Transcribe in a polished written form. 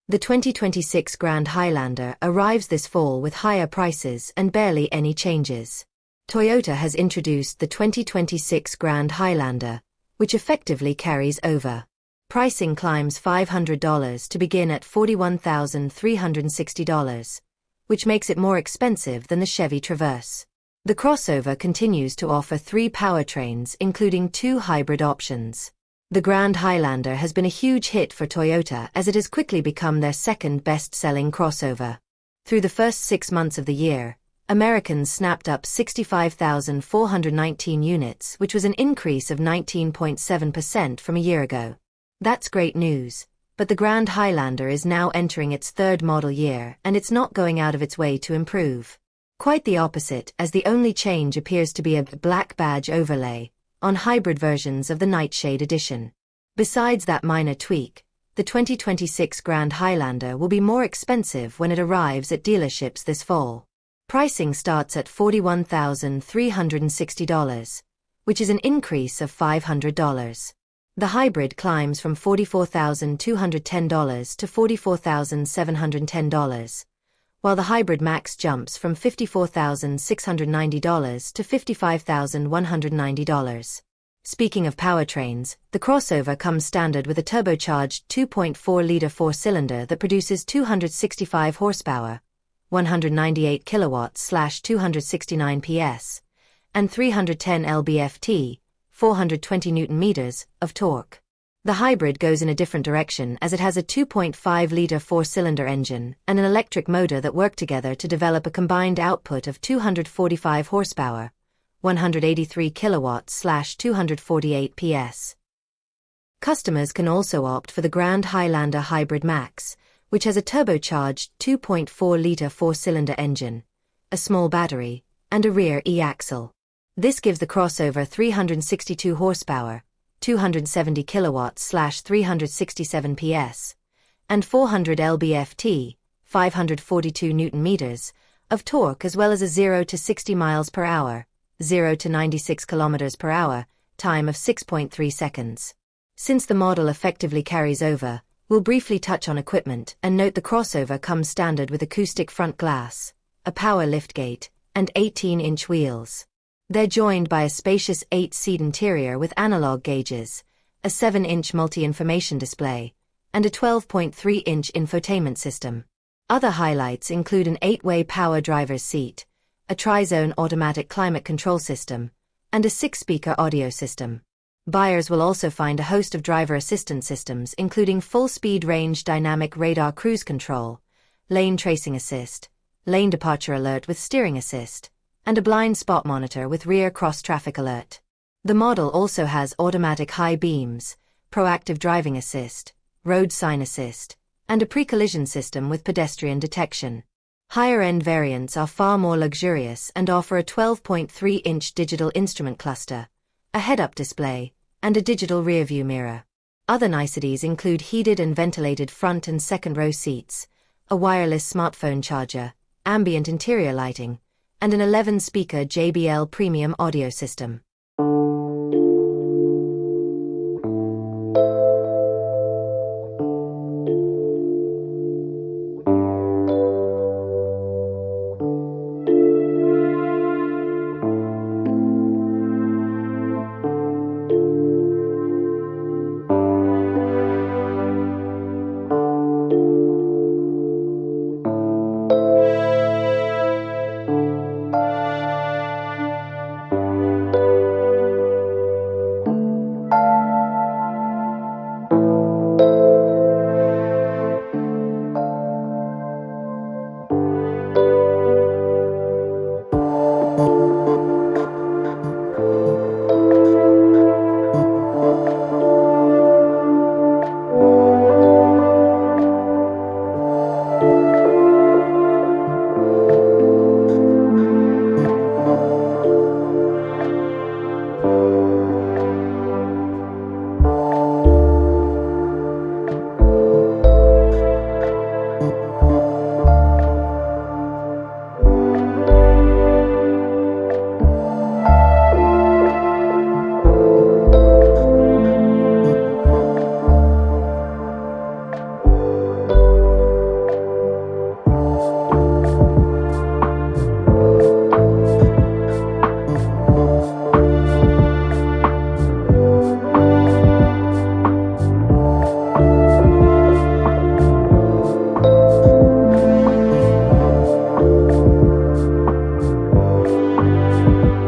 The 2026 Grand Highlander arrives this fall with higher prices and barely any changes. Toyota has introduced the 2026 Grand Highlander, which effectively carries over. Pricing climbs $500 to begin at $41,360, which makes it more expensive than the Chevy Traverse. The crossover continues to offer 3 powertrains including 2 hybrid options. The Grand Highlander has been a huge hit for Toyota as it has quickly become their second best-selling crossover. Through the first 6 months of the year, Americans snapped up 65,419 units, which was an increase of 19.7% from a year ago. That's great news, but the Grand Highlander is now entering its 3rd model year and it's not going out of its way to improve. Quite the opposite, as the only change appears to be a black badge overlay on hybrid versions of the Nightshade Edition. Besides that minor tweak, the 2026 Grand Highlander will be more expensive when it arrives at dealerships this fall. Pricing starts at $41,360, which is an increase of $500. The hybrid climbs from $44,210 to $44,710, while the hybrid max jumps from $54,690 to $55,190. Speaking of powertrains, the crossover comes standard with a turbocharged 2.4-liter 4-cylinder that produces 265 horsepower, 198 kilowatts/269 PS, and 310 lb-ft, 420 Nm of torque. The hybrid goes in a different direction as it has a 2.5-liter 4-cylinder engine and an electric motor that work together to develop a combined output of 245 horsepower, 183 kilowatts/248 PS. Customers can also opt for the Grand Highlander Hybrid Max, which has a turbocharged 2.4-liter 4-cylinder engine, a small battery, and a rear e-axle. This gives the crossover 362 horsepower, 270 kilowatts/367 PS, and 400 lb-ft, 542 Nm of torque, as well as a 0 to 60 miles per hour, 0 to 96 kilometers per hour, time of 6.3 seconds. Since the model effectively carries over, we'll briefly touch on equipment and note the crossover comes standard with acoustic front glass, a power liftgate, and 18-inch wheels. They're joined by a spacious 8-seat interior with analog gauges, a 7-inch multi-information display, and a 12.3-inch infotainment system. Other highlights include an 8-way power driver's seat, a tri-zone automatic climate control system, and a 6-speaker audio system. Buyers will also find a host of driver assistance systems including full-speed range dynamic radar cruise control, lane tracing assist, lane departure alert with steering assist, and a blind spot monitor with rear cross-traffic alert. The model also has automatic high beams, proactive driving assist, road sign assist, and a pre-collision system with pedestrian detection. Higher-end variants are far more luxurious and offer a 12.3-inch digital instrument cluster, a head-up display, and a digital rearview mirror. Other niceties include heated and ventilated front and second-row seats, a wireless smartphone charger, ambient interior lighting, and an 11-speaker JBL premium audio system.